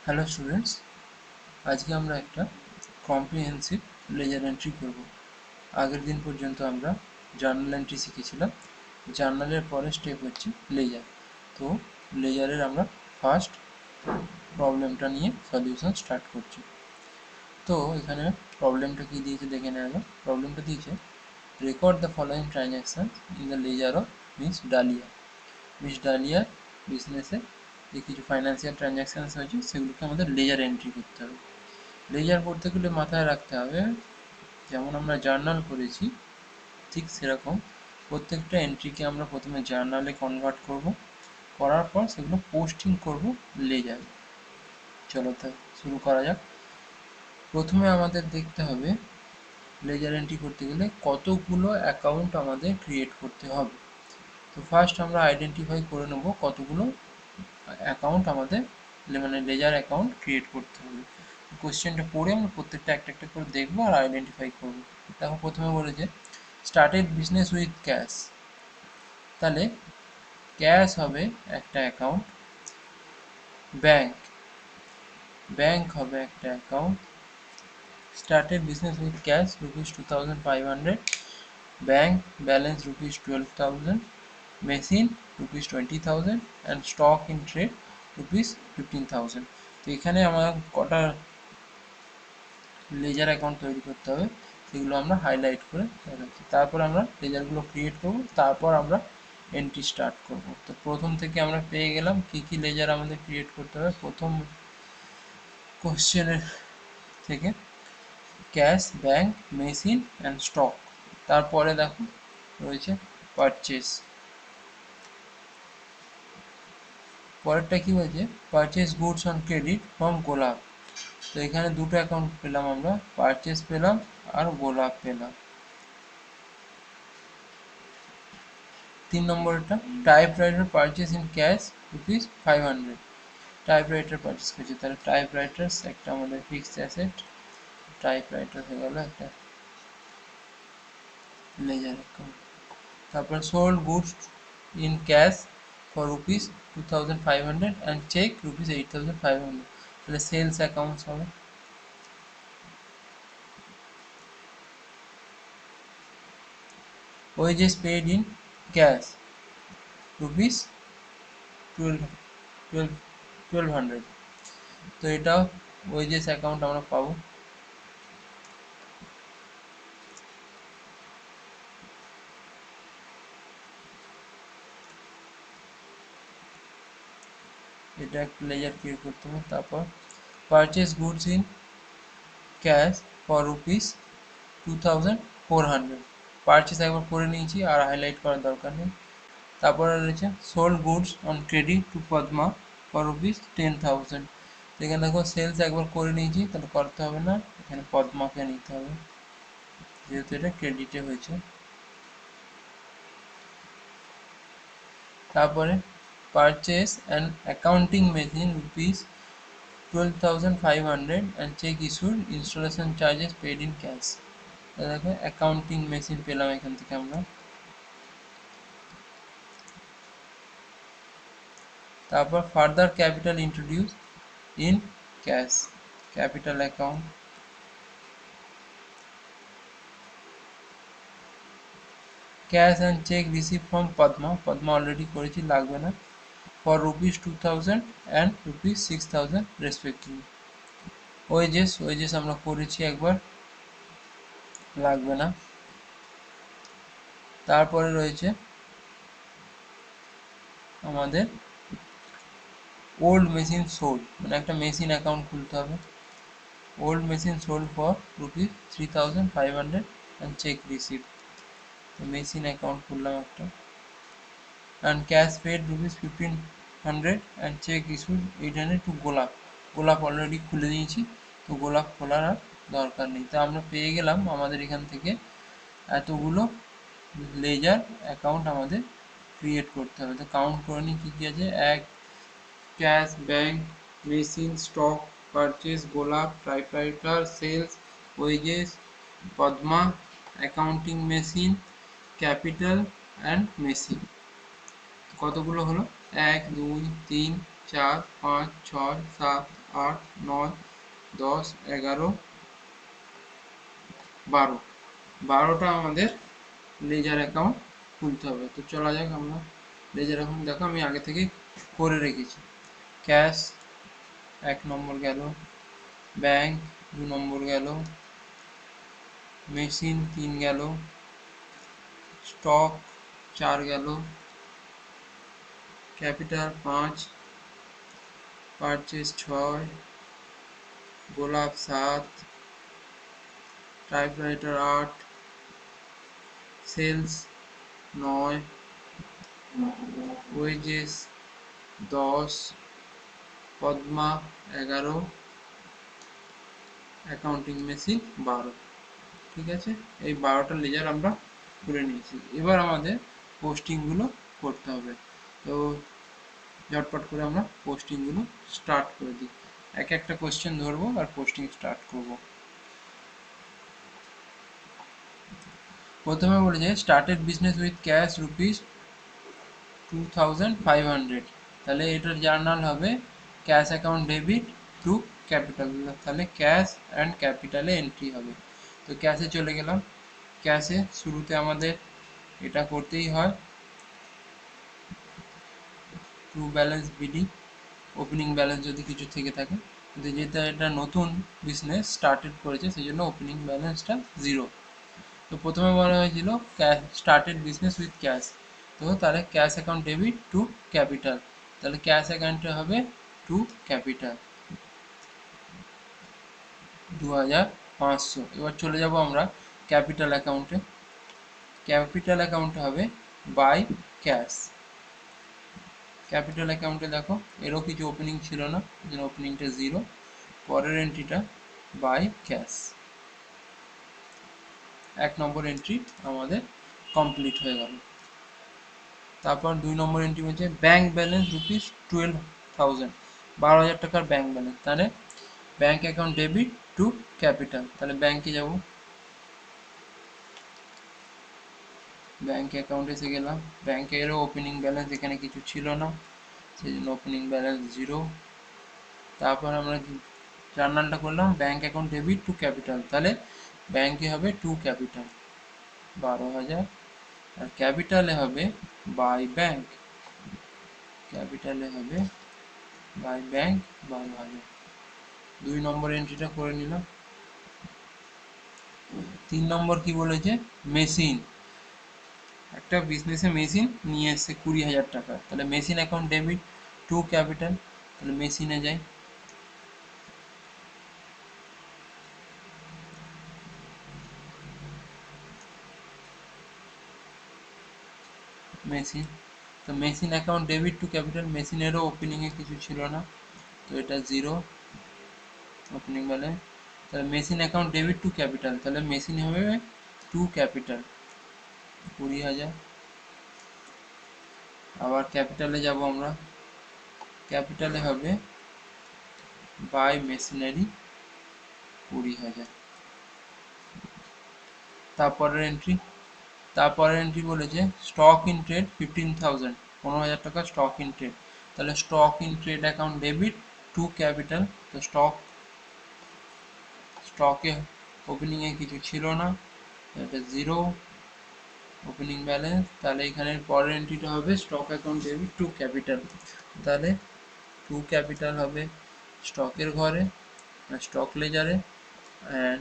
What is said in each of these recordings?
Hello students, আজকে আমরা একটা কম্প্রিহেন্সিভ লেজার এন্ট্রি করব। আগের দিন পর্যন্ত আমরা জার্নাল এন্ট্রি শিখেছিলাম। জার্নালের পরের স্টেপ হচ্ছে লেজার। তো লেজারের আমরা ফার্স্ট প্রবলেমটা নিয়ে সলিউশন স্টার্ট করছি। তো এখানে প্রবলেমটা কি দিয়েছে দেখে নেওয়া যাক। প্রবলেমটা দিয়েছে record the following transaction in the ledger of Miss Dalia. Miss ডালিয়ার বিজনেসে যে কিছু ফাইন্যান্সিয়াল ট্রানজ্যাকশানস হয়েছে সেগুলোকে আমাদের লেজার এন্ট্রি করতে হবে। লেজার করতে গেলে মাথায় রাখতে হবে, যেমন আমরা জার্নাল করেছি ঠিক সেরকম প্রত্যেকটা এন্ট্রিকে আমরা প্রথমে জার্নালে কনভার্ট করব, করার পর সেগুলো পোস্টিং করব লেজারে। চলো তা শুরু করা যাক। প্রথমে আমাদের দেখতে হবে লেজার এন্ট্রি করতে গেলে কতগুলো অ্যাকাউন্ট আমাদের ক্রিয়েট করতে হবে। তো ফার্স্ট আমরা আইডেন্টিফাই করে নেব কতগুলো অ্যাকাউন্ট আমাদের মানে লেজার অ্যাকাউন্ট ক্রিয়েট করতে হবে। কোশ্চেনটা পড়ে আমরা প্রত্যেকটা একটা একটা করে দেখবো আর আইডেন্টিফাই করব। দেখো প্রথমে বলেছে স্টার্টেড বিজনেস উইথ ক্যাশ, তাহলে ক্যাশ হবে একটা অ্যাকাউন্ট, ব্যাংক ব্যাংক হবে একটা account. Started business with cash ₹2,500, bank balance ₹12,000, machine ₹20,000 and stock in trade ₹15,000। তো এখানে আমার কটা লেজার অ্যাকাউন্ট তৈরি করতে হবে সেগুলো আমরা হাইলাইট করে দেখাচ্ছি। তারপর আমরা লেজারগুলো ক্রিয়েট করব, তারপর আমরা এন্ট্রি স্টার্ট করব। তো প্রথম থেকে আমরা পেয়ে গেলাম কি কি লেজার আমাদের ক্রিয়েট করতে হবে প্রথম কোশ্চেনের থেকে, cash, bank, machine and stock. তারপরে দেখো রয়েছে পারচেস। পরেরটা কি বলছে, purchase goods on credit from গোলাপ। তো এখানে দুটো অ্যাকাউন্ট পেলাম আমরা, পারচেস পেলাম আর গোলাপ পেলাম। 3 নম্বরটা typewriter purchase in cash ₹500, typewriter purchase করছে, তাহলে টাইপরাইটার্স একটা আমাদের ফিক্সড অ্যাসেট, টাইপরাইটার হয়ে গেল একটা লেজার অ্যাকাউন্ট। তারপর sold goods in cash for ₹2,500 and cheque ₹8,500, তাহলে সেলস অ্যাকাউন্টস হবে। Wages paid in cash rupees 1200, তো এটাও ওয়েজেস অ্যাকাউন্ট আমরা পাবো। এটা একটা লেজার ক্রিয়েট করতে হবে। তারপর purchase goods in cash for ₹2,400, purchase একবার করে নিয়েছি আর হাইলাইট করার দরকার নেই। তারপরে রয়েছে sold goods on credit to Padma for ₹10,000, এখানে দেখো সেলস একবার করে নিয়েছি তাহলে করতে হবে না, এখানে পদ্মাকে নিতে হবে যেহেতু এটা ক্রেডিটে হয়েছে। তারপরে purchase and accounting machine ₹12,500 and cheque issued, installation charges paid in cash. দেখো অ্যাকাউন্টিং মেশিন পেলাম এখান থেকে আমরা। তারপর further capital introduce in cash, capital account. Cash and cheque receive from Padma, Padma already করেছি লাগবে না, ফর ₹2,000 অ্যান্ড ₹6,000 রেসপেক্টিভলি। ওয়েজেস আমরা করেছি একবার, লাগবে না। তারপরে রয়েছে আমাদের ওল্ড মেশিন সোল্ড, মানে একটা মেশিন অ্যাকাউন্ট খুলতে হবে। Old machine sold for ₹3,500 and cheque receive, তো মেশিন অ্যাকাউন্ট খুললাম একটা। And cash paid ₹1,500 and cheque issued 800 to Golap, Golap already খুলে নিয়েছি তো গোলাপ খোলার আর দরকার নেই। তো আমরা পেয়ে গেলাম আমাদের এখান থেকে এতগুলো লেজার অ্যাকাউন্ট আমাদের ক্রিয়েট করতে হবে। তো কাউন্ট করে নিই কী কী আছে। এক, cash, bank, machine, stock, purchase, Golap, typewriter, sales, wages, Padma, accounting machine, capital and machine. কতগুলো হলো? 1, 2, 3, 4 5 6 7 8 9 10 11 12, 12টা আমাদের লেজার অ্যাকাউন্ট খুলতে হবে। তো চলা যাক আমরা লেজার অ্যাকাউন্ট। দেখো আমি আগে থেকে করে রেখেছি। ক্যাশ 1 নম্বর গেল, ব্যাংক 2 নম্বর গেল, মেশিন 3 গেল, স্টক 4 গেল, capital 5, purchase 6, Golap 7, typewriter 8, sales 9, wages 10, Padma 11, accounting machine 12। ঠিক আছে, এই 12টা লেজার আমরা করে নিয়েছি। এবার আমাদের পোস্টিংগুলো করতে হবে। তো ঝটপট করে আমরা পোস্টিংগুলো স্টার্ট করে দিই। এক একটা কোশ্চেন ধরবো আর পোস্টিং স্টার্ট করব। প্রথমে বলেছে started business with cash rupees 2500, তাহলে এটার জার্নাল হবে cash account debit to capital, তাহলে ক্যাশ অ্যান্ড ক্যাপিটালে এন্ট্রি হবে। তো ক্যাশে চলে গেলাম। ক্যাশে শুরুতে আমাদের এটা করতেই হয়, true balance BD, opening balance যদি কিছু থেকে থাকে, কিন্তু যেহেতু এটা নতুন বিজনেস স্টার্টেড করেছে সেই জন্য ওপেনিং ব্যালেন্সটা 0। তো প্রথমে বলা হয়েছিল স্টার্টেড বিজনেস উইথ ক্যাশ, তো তাহলে cash account debit to capital, তাহলে ক্যাশ অ্যাকাউন্টে হবে টু ক্যাপিটাল 2500। এবার চলে যাব আমরা ক্যাপিটাল অ্যাকাউন্টে। ক্যাপিটাল অ্যাকাউন্টে হবে বাই ক্যাশ। ক্যাপিটাল অ্যাকাউন্টে দেখো এরও কিছু ওপেনিং ছিল না, ওপেনিংটা 0। পরের এন্ট্রিটা বাই ক্যাশ, 1 নম্বর এন্ট্রি আমাদের কমপ্লিট হয়ে গেল। তারপর 2 নম্বর এন্ট্রি হচ্ছে ব্যাংক ব্যালেন্স রুপিস 12,000, 12,000 টাকার ব্যাংক ব্যালেন্স, তাহলে bank account debit to capital, তাহলে ব্যাংকে যাব, ব্যাংক অ্যাকাউন্টে এসে গেলাম। ব্যাংকেরও ওপেনিং ব্যালেন্স এখানে কিছু ছিল না, সেই জন্য ওপেনিং ব্যালেন্স 0। তারপর আমরা জার্নালটা করলাম bank account debit to capital, তাহলে ব্যাংকে হবে টু ক্যাপিটাল 12,000, আর ক্যাপিটালে হবে বাই ব্যাংক, ক্যাপিটালে হবে বাই ব্যাংক 12,000। 2 নম্বর এন্ট্রিটা করে নিলাম। 3 নম্বর কি বলেছে, মেশিন, একটা বিজনেসে মেশিন নিয়ে এসছে 20,000 টাকা, তাহলে machine account debit to capital, তাহলে মেশিনে যাই, মেশিন, তো machine account debit to capital, মেশিনেরও ওপেনিংয়ে কিছু ছিল না, তো এটা 0 ওপেনিং ব্যালেন্স, তাহলে machine account debit to capital, তাহলে মেশিন হবে টু ক্যাপিটাল 20,000। আবার ক্যাপিটালে যাব আমরা, ক্যাপিটালে হবে বাই মেশিনারি 20,000। তারপরের এন্ট্রি বলেছে স্টক ইন ট্রেড 15,000, 15,000 টাকা স্টক ইন ট্রেড, তাহলে stock in trade account debit to capital, তো স্টকে ওপেনিংয়ে কিছু ছিল না, এটা 0 ওপেনিং ব্যালেন্স, তাহলে এখানের পরের এন্ট্রিটা হবে stock account debit to capital, তাহলে টু ক্যাপিটাল হবে স্টকের ঘরে, স্টক লেজারে, অ্যান্ড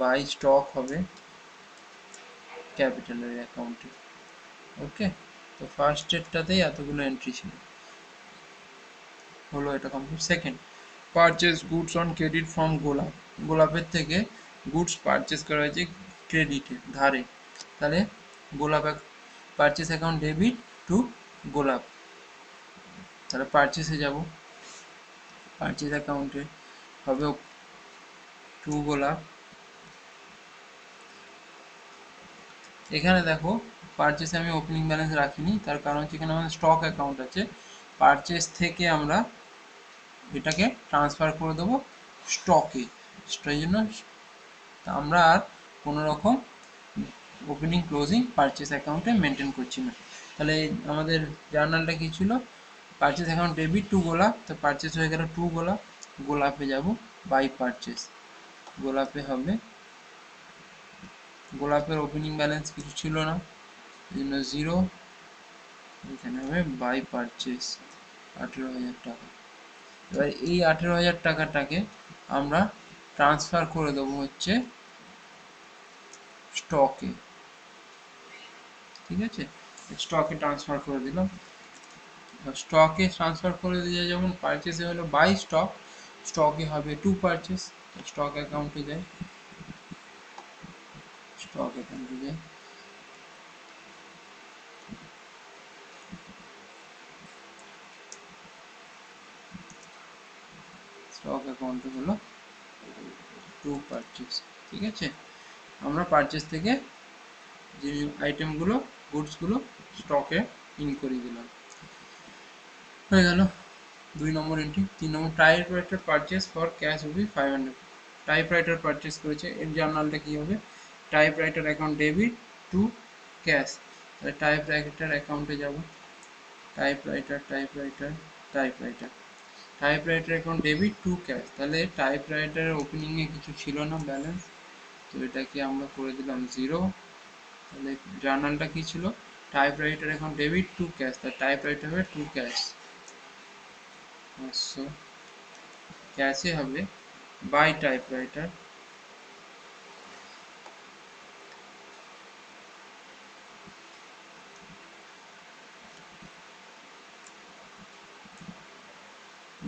বাই স্টক হবে ক্যাপিটালের অ্যাকাউন্টে। ওকে, তো ফার্স্ট ডেটটাতেই এতগুলো এন্ট্রি ছিল, হলো এটা complete. Second, purchase goods on credit from গোলাপ, গোলাপের থেকে গুডস পারচেস করা হয়েছে ক্রেডিটে, ধারে, তাহলে গোলাপ পারচেস অ্যাকাউন্ট ডেবিট টু গোলাপ, তাহলে পারচেসে যাব, পারচেস অ্যাকাউন্টে হবে টু গোলাপ। এখানে দেখো পারচেসে আমি ওপেনিং ব্যালেন্স রাখিনি, তার কারণ হচ্ছে এখানে আমাদের স্টক অ্যাকাউন্ট আছে, পারচেস থেকে আমরা এটাকে ট্রান্সফার করে দেবো স্টকে, সেই জন্য আমরা আর কোনো রকম ওপেনিং ক্লোজিং পারচেস অ্যাকাউন্টে মেনটেন করছি না। তাহলে আমাদের জার্নালটা কি ছিল, পারচেস অ্যাকাউন্ট ডেবিট টু গোলাপ, তো পারচেস হয়ে গেল টু গোলাপ। গোলাপে যাব বাই পারচেস, গোলাপে হবে, গোলাপের ওপেনিং ব্যালেন্স কিছু ছিল না, এই জন্য 0, এখানে হবে বাই পারচেস 18,000 টাকা। এবার এই 18,000 টাকাটাকে আমরা ট্রান্সফার করে দেবো হচ্ছে স্টকে, ঠিক আছে, স্টকে ট্রান্সফার করে দিলাম। স্টকে ট্রান্সফার করে দিয়ে যেমন পারচেসে হলো বাই স্টক, স্টকে হবে টু পারচেস। স্টক অ্যাকাউন্টে যাই, স্টক অ্যাকাউন্টে যাই, স্টক অ্যাকাউন্টে হলো টু পারচেস, ঠিক আছে। আমরা পারচেস থেকে যে আইটেমগুলো, গুডসগুলো স্টকে ইন করিয়ে দিলাম, হয়ে গেল 2 নম্বর এন্ট্রি। 3 নম্বর, typewriter purchase for cash rupee 500, typewriter purchase করেছে, এর জার্নালটা কী হবে, typewriter account debit to cash, তাহলে টাইপরাইটার অ্যাকাউন্টে যাব, typewriter typewriter typewriter typewriter account debit to cash, তাহলে টাইপরাইটারের ওপেনিংয়ে কিছু ছিল না ব্যালেন্স, তো এটাকে আমরা করে দিলাম 0। তাহলে জার্নালটা কী ছিল, typewriter account debit to cash, তাহলে টাইপরাইটার হবে টু ক্যাশ, 500, ক্যাশে হবে বাই টাইপরাইটার,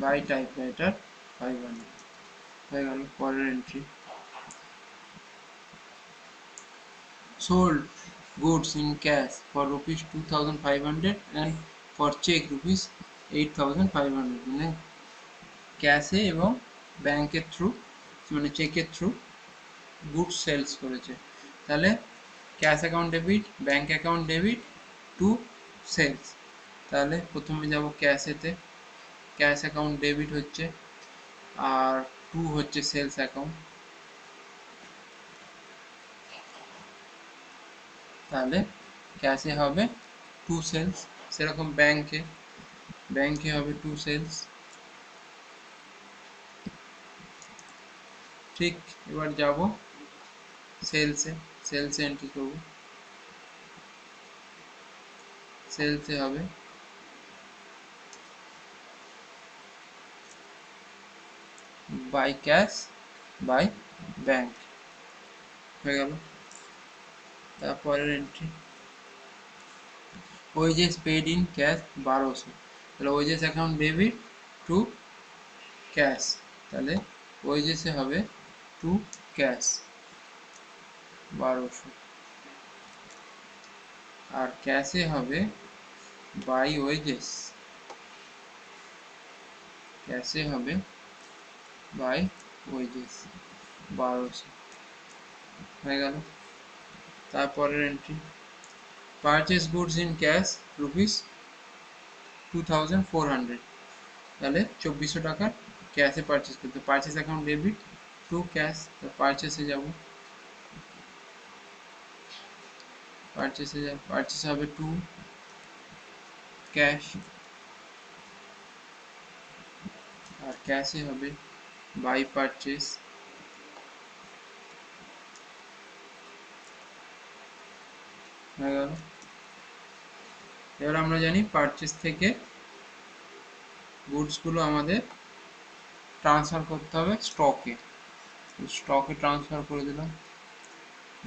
বাই টাইপরাইটার 500, হয়ে গেল। পরের entry, sold goods in cash for rupees 2,500 and for check rupees 8,500, মানে ক্যাশে এবং ব্যাংকের থ্রু, মানে চেকের থ্রু গুডস সেলস করেছে, তাহলে cash account debit, bank account debit to sales, তাহলে প্রথমে যাব ক্যাশেতে, ক্যাশ অ্যাকাউন্ট ডেবিট হচ্ছে, আর টু হচ্ছে সেলস অ্যাকাউন্ট, তাহলে ক্যাশে হবে টু সেলস, সেরকম ব্যাংকে, ব্যাংকে হবে টু সেলস, ঠিক। এবার যাব সেলসে, সেলসে এন্ট্রি করব, সেলসে হবে বাই ক্যাশ বাই ব্যাংক, হয়ে গেল। তারপরের entry, wages paid in cash 1200, তাহলে wages account debit to cash, তাহলে ওয়েজেসে হবে টু ক্যাশ 1200, আর ক্যাশে হবে বাই ওয়েজেস, ক্যাশে হবে বাই ওয়েজেস 1200, হয়ে গেল। তারপরের entry, purchase goods in cash rupees 2,400, তাহলে 2400 টাকার ক্যাশে পারচেস করতে, purchase account debit to cash, তো পারচেসে যাব, পারচেসে যাব, পারচেস হবে টু ক্যাশ, আর ক্যাশে হবে বাই পারচেস, হয়ে গেল। এবার আমরা জানি পারচেস থেকে গুডসগুলো আমাদের ট্রান্সফার করতে হবে স্টকে, স্টকে ট্রান্সফার করে দিলাম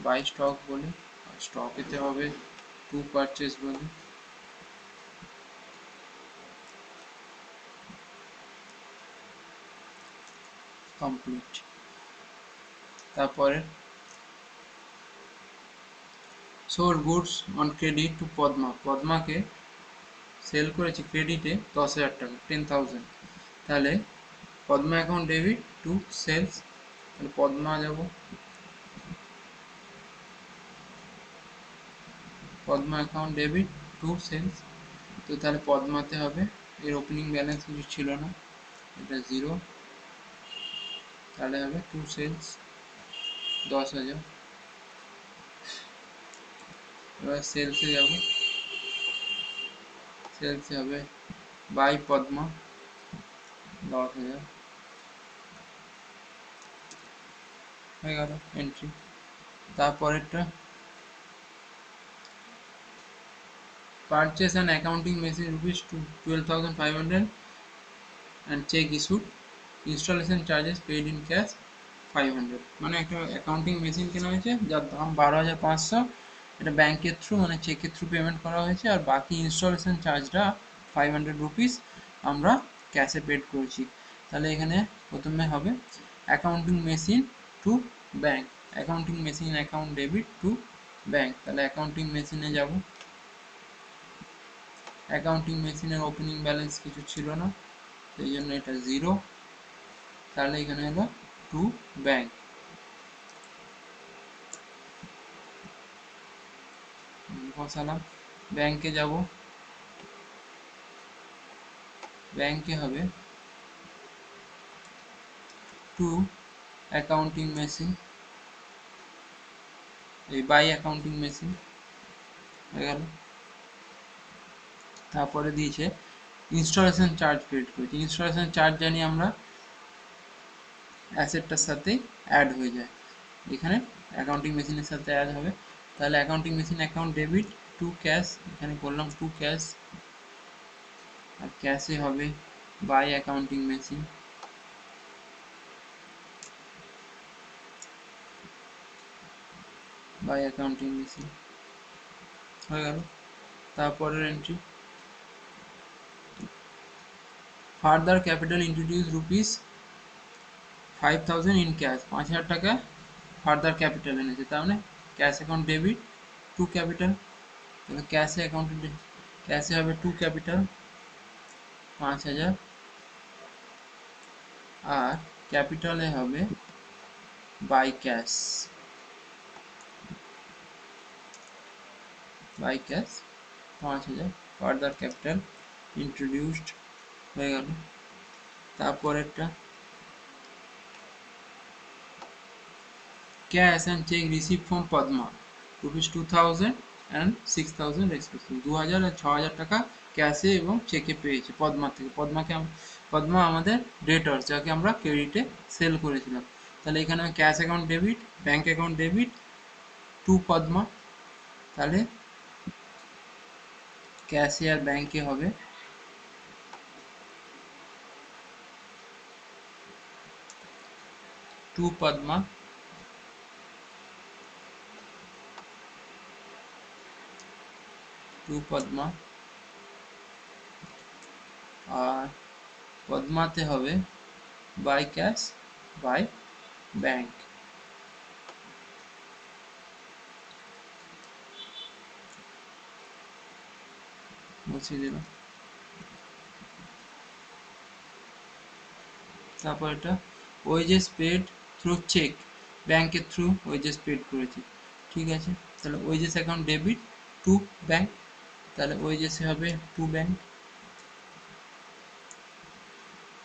বাই স্টক বলে, আর স্টকেতে হবে টু পারচেস বলে, কমপ্লিট। তারপরে sold goods on credit to Padma, পদ্মাকে সেল করেছি ক্রেডিটে 10,000 টাকা, 10,000, তাহলে Padma account debit to sales, তাহলে পদ্মা যাব, Padma account debit to sales, তো তাহলে পদ্মাতে হবে, এর ওপেনিং ব্যালেন্স কিছু ছিল না, এটা 0, তাহলে হবে টু সেলস 10,000, এবার সেলসে যাব, সেলসে হবে বাই পদ্মা 10,000 হয়ে গেল এন্ট্রি। তারপরেরটা purchase and accounting machine rupees 12,500 and cheque issued, installation charges paid in cash 500। মানে একটা অ্যাকাউন্টিং মেশিন কেনা হয়েছে যার দাম 12,500, এটা ব্যাংকের থ্রু মানে চেকের থ্রু পেমেন্ট করা হয়েছে, আর বাকি ইনস্টলেশন চার্জটা 500 রুপিস আমরা ক্যাশে পেড করেছি। তাহলে এখানে প্রথমে হবে accounting machine to bank, accounting machine account debit to bank. তাহলে অ্যাকাউন্টিং মেশিনে যাব, অ্যাকাউন্টিং মেশিনের ওপেনিং ব্যালেন্স কিছু ছিল না, সেই জন্য এটা 0। তাহলে এখানে হলো টু ব্যাংক, বসালাম। ব্যাংকে যাব, ব্যাংকে হবে টু অ্যাকাউন্টিং মেশিন, এই বাই অ্যাকাউন্টিং মেশিন হয়ে গেল। তারপরে দিয়েছে ইনস্টলেশন চার্জ পেড করেছি, ইনস্টলেশন চার্জ জানি আমরা অ্যাসেটটার সাথে অ্যাড হয়ে যায়, এখানে অ্যাকাউন্টিং মেশিনের সাথে অ্যাড হবে। তাহলে accounting machine account debit to cash, এখানে করলাম টু ক্যাশ, আর ক্যাশে হবে by accounting machine, by accounting machine হয়ে গেল। তারপরের entry further capital introduce rupees 5,000 in cash, 5,000 টাকা ফার্দার ক্যাপিটাল এনেছে, তার মানে cash account debit to capital. তাহলে ক্যাশে অ্যাকাউন্টে ক্যাশে হবে টু ক্যাপিটাল 5,000, আর ক্যাপিটালে হবে by cash, by cash 5,000, further capital introduced হয়ে গেল। তারপরেরটা cash and cheque receive from Padma rupees 2,000 and 6,000 respective, 2,000 আর 6,000 টাকা ক্যাশে এবং চেকে পেয়েছে পদ্মা থেকে। পদ্মা আমাদের ডেটর, যাকে আমরা ক্রেডিটে সেল করেছিলাম। তাহলে এখানে cash account debit, bank account debit two Padma, তাহলে ক্যাশে আর ব্যাঙ্কে হবে টু পদ্মা আর পদ্মাতে হবে বাই ক্যাশ বাই ব্যাঙ্ক। মুছে দিলাম। তারপর এটা ওয়েজেস পেড থ্রু চেক, ব্যাংকের থ্রু ওয়েজেস পেড করেছি, ঠিক আছে। তাহলে wages account debit to bank, তাহলে ওয়েজেসে হবে টু ব্যাংক,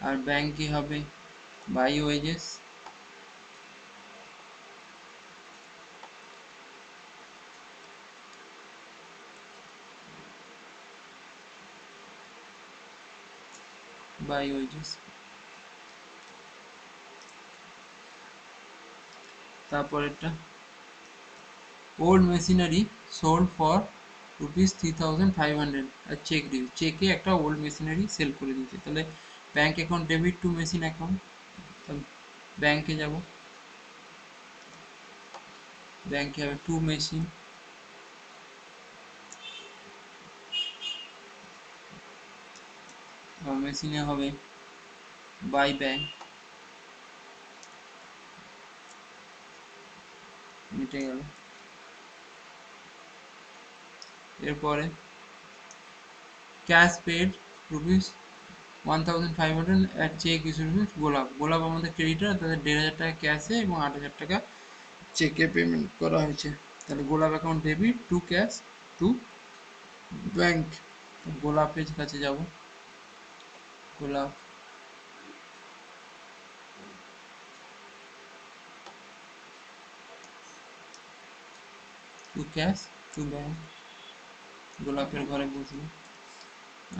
আর ব্যাংকে হবে বাই ওয়েজেস, বাই ওয়েজেস। তারপর এটা old machinery sold for rupees 3,500 আর চেক ডিউ, চেকে একটা ওল্ড মেশিনারি সেল করে দিয়েছে। তাহলে bank account debit to machine account, ব্যাংকে যাব, ব্যাংকে হবে টু মেশিন, মেশিনে হবে বাই ব্যাংক, মিটে গেল। এরপরে ক্যাশ পেড রুপিস 1,500 আর চেক ইস্যু রুপিস গোলাপ আমাদের ক্রেডিটার, তাদের 1,500 টাকা ক্যাশে এবং 8,000 টাকা চেকে পেমেন্ট করা হয়েছে। তাহলে গোলাপ account debit to cash to bank, গোলাপের কাছে যাব, গোলাপ টু ক্যাশ টু ব্যাংক, গোলাপের ঘরে বসবো,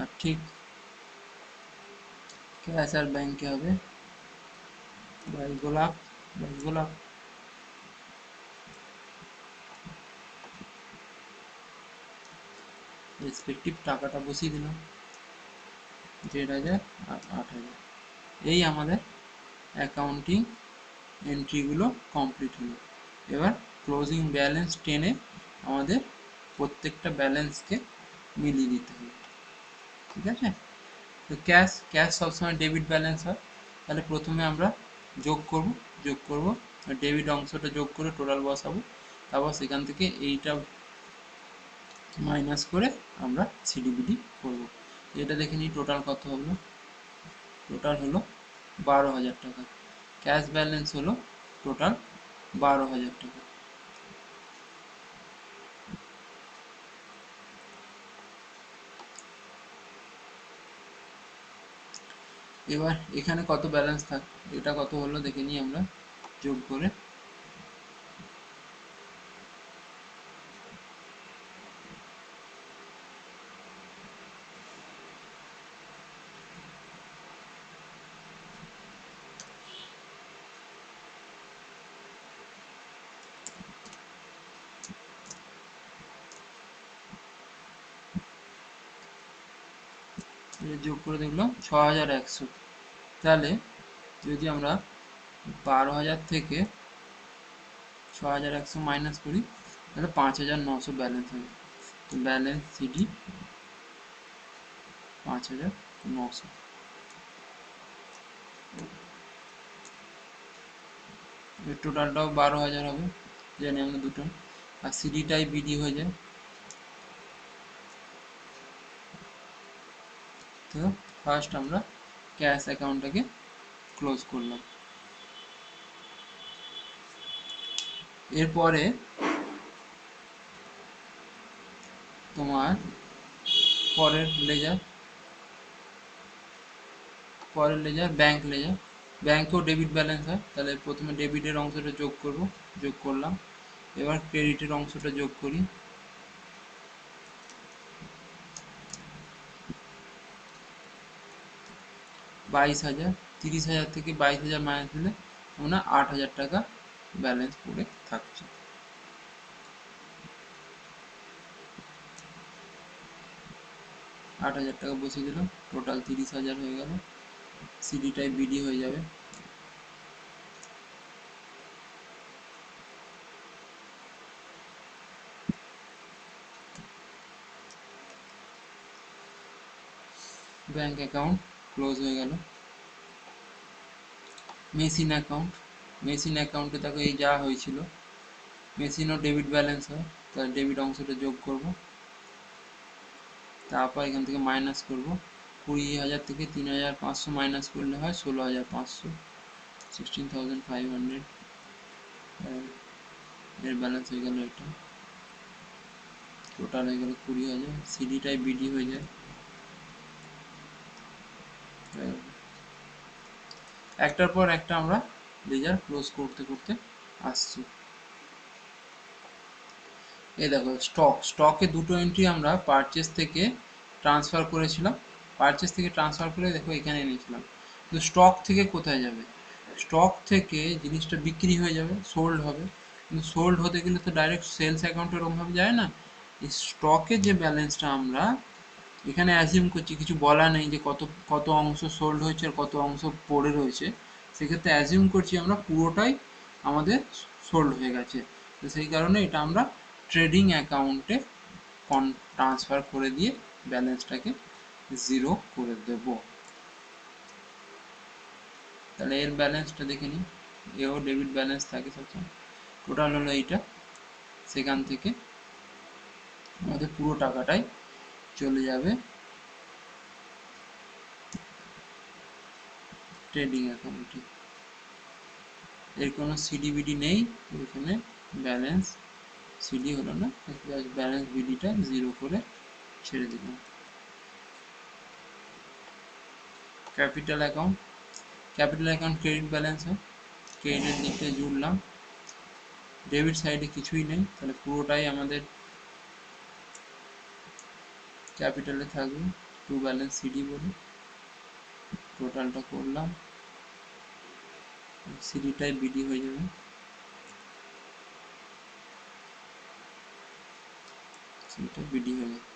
আর ঠিক ক্যাশ আর ব্যাংকে হবে বাইশ গোলাপ, বাইশ গোলাপ, রেসপেক্টিভ টাকাটা বসিয়ে দিলাম 1,500 আর 8,000। এই আমাদের অ্যাকাউন্টিং এন্ট্রিগুলো কমপ্লিট হলো। এবার ক্লোজিং ব্যালেন্স টেনে আমাদের প্রত্যেকটা ব্যালেন্সকে মিলিয়ে দিতে হবে, ঠিক আছে। তো ক্যাশ ক্যাশ সবসময় ডেবিট ব্যালেন্স হয়, তাহলে প্রথমে আমরা যোগ করব ডেবিট অংশটা যোগ করে টোটাল বসাবো, তারপর সেখান থেকে এইটা মাইনাস করে আমরা সিডিবিডি করব। এটা দেখে নিই টোটাল কত হলো। টোটাল হলো 12,000 টাকা। ক্যাশ ব্যালেন্স হলো টোটাল 12,000 টাকা। এবার এখানে কত ব্যালেন্স থাক, এটা কত হলো দেখে নিই আমরা যোগ করে। যোগ করে দেখলাম 6,100। তাহলে যদি আমরা 12,000 থেকে 6,100 মাইনাস করি তাহলে 5,900 ব্যালেন্স হবে। তো ব্যালেন্স সিডি 5,900। এর টোটালটাও 12,000 হবে, জানি আমরা দুটো, আর সিডিটাই বিডি হয়ে যায়। তো ফার্স্ট আমরা ক্যাশ অ্যাকাউন্টটাকে ক্লোজ করলাম। এরপরে তোমার পরের লেজার ব্যাংক লেজার। ব্যাংকেও ডেবিট ব্যালেন্স হয়, তাহলে প্রথমে ডেবিটের অংশটা যোগ করলাম। এবার ক্রেডিটের অংশটা যোগ করি। 22,000, 30,000 থেকে 22,000 মাইনাস দিলে আমরা 8,000 টাকা ব্যালেন্স পড়ে থাকছে। 8,000 টাকা বসিয়ে দিলাম, টোটাল 30,000 হয়ে গেল। সিডিটাই বিডি হয়ে যাবে। ব্যাংক অ্যাকাউন্ট ক্লোজ হয়ে গেল। মেশিন অ্যাকাউন্টে দেখো এই যা হয়েছিল, মেশিনও ডেবিট ব্যালেন্স হয়, তার ডেবিট অংশটা যোগ করব, তারপর এখান থেকে মাইনাস করব। 20,000 থেকে 3,500 মাইনাস করলে হয় 16,500, 16,500 এর ব্যালেন্স হয়ে গেল। এটা টোটাল হয়ে গেল 20,000। সিডিটাই বিডি হয়ে যায়। একটার পর একটা আমরা লেজার ক্লোজ করতে করতে আসছি। এই দেখো স্টকে দুটো এন্ট্রি আমরা পারচেস থেকে ট্রান্সফার করেছিলাম, পারচেস থেকে ট্রান্সফার করে দেখো এখানে এনেছিলাম। কিন্তু স্টক থেকে কোথায় যাবে? স্টক থেকে জিনিসটা বিক্রি হয়ে যাবে, সোল্ড হবে, কিন্তু সোল্ড হতে গেলে তো ডাইরেক্ট সেলস অ্যাকাউন্টে ওরকমভাবে যায় না। এই স্টকের যে ব্যালেন্সটা আমরা এখানে অ্যাজিউম করছি, কিছু বলা নেই যে কত কত অংশ সোল্ড হয়েছে আর কত অংশ পড়ে রয়েছে, সেক্ষেত্রে অ্যাজিউম করছি আমরা পুরোটাই আমাদের সোল্ড হয়ে গেছে। তো সেই কারণে এটা আমরা ট্রেডিং অ্যাকাউন্টে ট্রান্সফার করে দিয়ে ব্যালেন্সটাকে জিরো করে দেব। তাহলে এর ব্যালেন্সটা দেখে নিই, এও ডেবিট ব্যালেন্স থাকে সবসময়। টোটাল হলো এইটা, সেখান থেকে আমাদের পুরো টাকাটাই চলে যাবে ট্রেডিং অ্যাকাউন্টে। এর কোনো সিডিবিডি নেই, এখানে ব্যালেন্স সিডি হলো না, ব্যালেন্স বিডিটা জিরো করে ছেড়ে দিলাম। ক্যাপিটাল অ্যাকাউন্ট ক্রেডিট ব্যালেন্স হয়, ক্রেডিটের দিকটা জুড়লাম। ডেবিট সাইডে কিছুই নেই, তাহলে পুরোটাই আমাদের ক্যাপিটালে থাকবে, টু ব্যালেন্স সিডি বলে। টোটালটা করলাম, সিডিটাই বিডি হয়ে যাবে, সিডিটা বিডি হয়ে যাবে।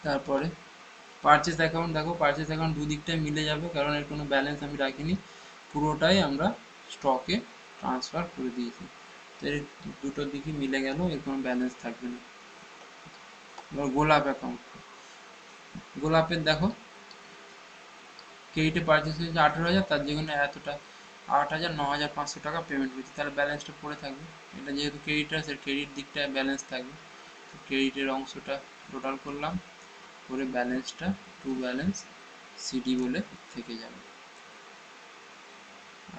তারপরে পারচেস অ্যাকাউন্ট, দেখো পারচেস অ্যাকাউন্ট দুদিকটাই মিলে যাবে, কারণ এর কোনো ব্যালেন্স আমি রাখিনি, পুরোটাই আমরা স্টকে ট্রান্সফার করে দিয়েছি, তো এর দুটোর দিকই মিলে গেল, এর কোনো ব্যালেন্স থাকবে না। এবার গোলাপ অ্যাকাউন্ট, গোলাপের দেখো ক্রেডিটে পারচেস হয়েছে 18,000, তার যেখানে এতটা 8,000, 9,500 টাকা পেমেন্ট হয়েছে, তাহলে ব্যালেন্সটা পড়ে থাকবে। এটা যেহেতু ক্রেডিট আছে, ক্রেডিট দিকটায় ব্যালেন্স থাকবে, তো ক্রেডিটের অংশটা টোটাল করলাম, করে ব্যালেন্সটা টু ব্যালেন্স সিডি বলে থেকে যাবে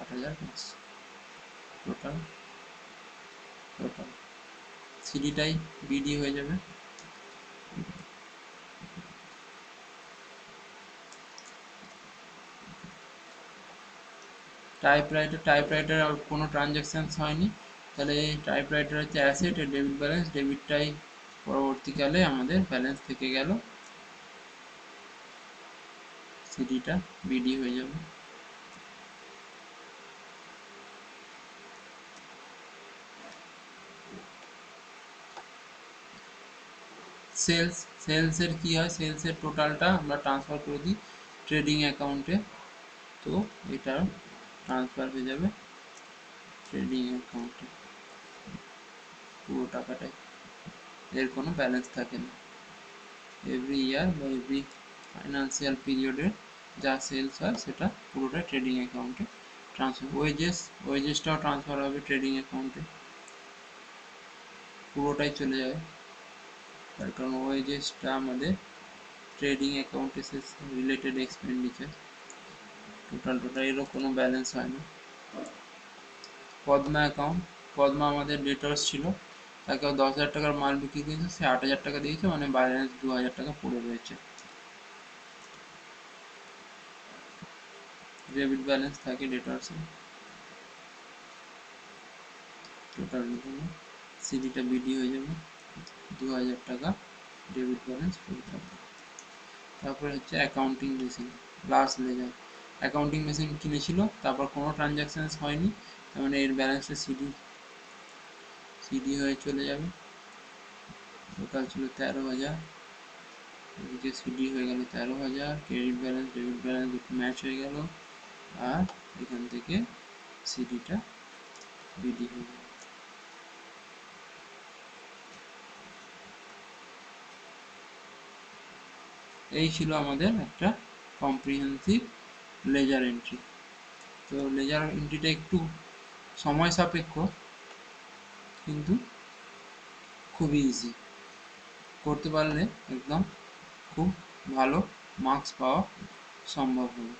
8,500 টোটাল, টোটাল সিডিটাই বিডি হয়ে যাবে। টাইপরাইটার আর কোনো ট্রানজ্যাকশানস হয়নি, তাহলে এই টাইপরাইটার হচ্ছে অ্যাসেট, এর ডেবিট ব্যালেন্স, ডেবিটটাই পরবর্তীকালে আমাদের ব্যালেন্স থেকে গেল, সিডিটা বিডি হয়ে যাবে। সেলসের কি হয়, সেলসের টোটালটা আমরা ট্রান্সফার করে দিই ট্রেডিং অ্যাকাউন্টে, তো এটা ট্রান্সফার হয়ে যাবে ট্রেডিং অ্যাকাউন্টে পুরো টাকাটাই, এর কোনো ব্যালেন্স থাকে না। এভরি ইয়ার বা এভরি ফাইন্যান্সিয়াল পিরিয়ডে যা সেলস হয় সেটা পুরোটা ট্রেডিং অ্যাকাউন্টে ট্রান্সফার। ওয়েজেসটাও ট্রান্সফার হবে ট্রেডিং অ্যাকাউন্টে, পুরোটাই চলে যাবে, তার কারণ ওয়েজেসটা আমাদের ট্রেডিং অ্যাকাউন্টে রিলেটেড এক্সপেন্ডিচার, টোটাল এরও কোনো ব্যালেন্স হয় না। পদ্মা অ্যাকাউন্ট, পদ্মা আমাদের ডেটর্স ছিল, তাকেও 10,000 টাকার মাল বিক্রি করেছে, সে 8,000 টাকা দিয়েছে, মানে ব্যালেন্স 2,000 টাকা পড়ে রয়েছে, ডেবিট ব্যালেন্স থাকে ডেটর্সে, টোটাল সিডিটা বিডি হয়ে যাবে, 2,000 টাকা ডেবিট ব্যালেন্স পড়ে থাকবে। তারপরে হচ্ছে accounting machine plus ledger, accounting machine কিনেছিল, তারপর কোনো ট্রানজ্যাকশানস হয়নি, তার মানে এর ব্যালেন্সটা সিডি হয়ে চলে যাবে, টোটাল ছিল 13,000, এদিকে সিডি হয়ে গেল 13,000, ক্রেডিট ব্যালেন্স ডেবিট ব্যালেন্স দুটো ম্যাচ হয়ে গেল, আর এখান থেকে সিডিটা বিডি হয়ে গেল। এই ছিল আমাদের একটা কম্প্রিহেন্সিভ লেজার এন্ট্রি। তো লেজার এন্ট্রিটা একটু সময় সাপেক্ষ, কিন্তু খুবই ইজি, করতে পারলে একদম খুব ভালো মার্কস পাওয়া সম্ভব হবে।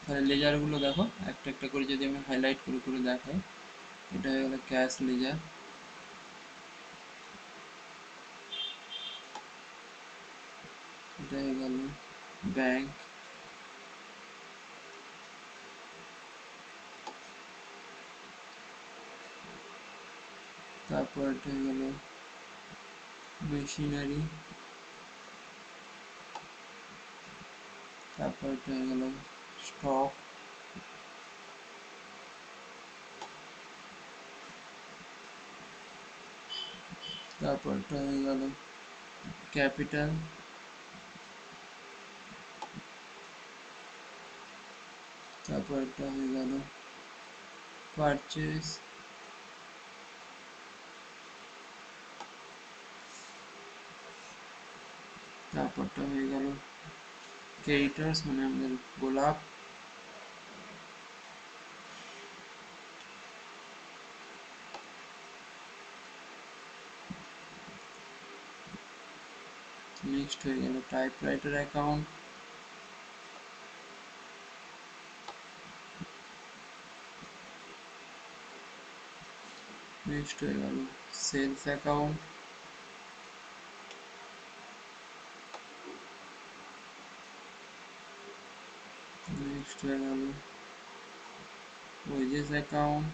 তাহলে লেজারগুলো দেখো একটা একটা করে যদি আমি হাইলাইট করে করে দেখাই, এটা হয়ে গেল ক্যাশ লেজার, এটা হয়ে গেল ব্যাংক, তারপর এটা হয়ে গেল মেশিনারি, তারপর এটা হয়ে গেল স্টক, তারপর এটা হয়ে গেল ক্যাপিটাল, তারপর এটা হয়ে গেল পারচেস, তারপরটা হয়ে গেল ক্রেডিটার্স মানে আমাদের গোলাপ, নেক্সট হয়ে গেল টাইপরাইটার অ্যাকাউন্ট, নেক্সট হয়ে গেল সেলস অ্যাকাউন্ট, নেক্সট হয়ে গেল ওয়েজেস অ্যাকাউন্ট,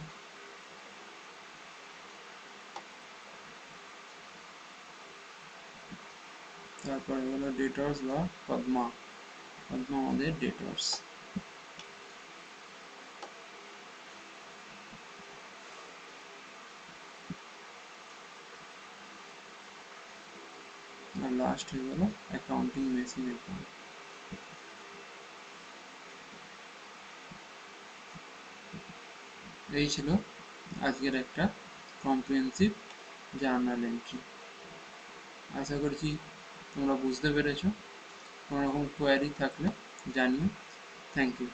তারপরে হলো ডেটার্স বা পদ্মা, পদ্মা আমাদের ডেটার্স। আর লাস্ট হয়ে গেল অ্যাকাউন্টিং মেশিন অ্যাকাউন্ট। এই ছিল আজকের একটা কম্প্রিহেন্সিভ জার্নাল এন্ট্রি। আশা করছি তোমরা বুঝতে পেরেছো। কোনো রকম কোয়ারি থাকলে জানিও। Thank you.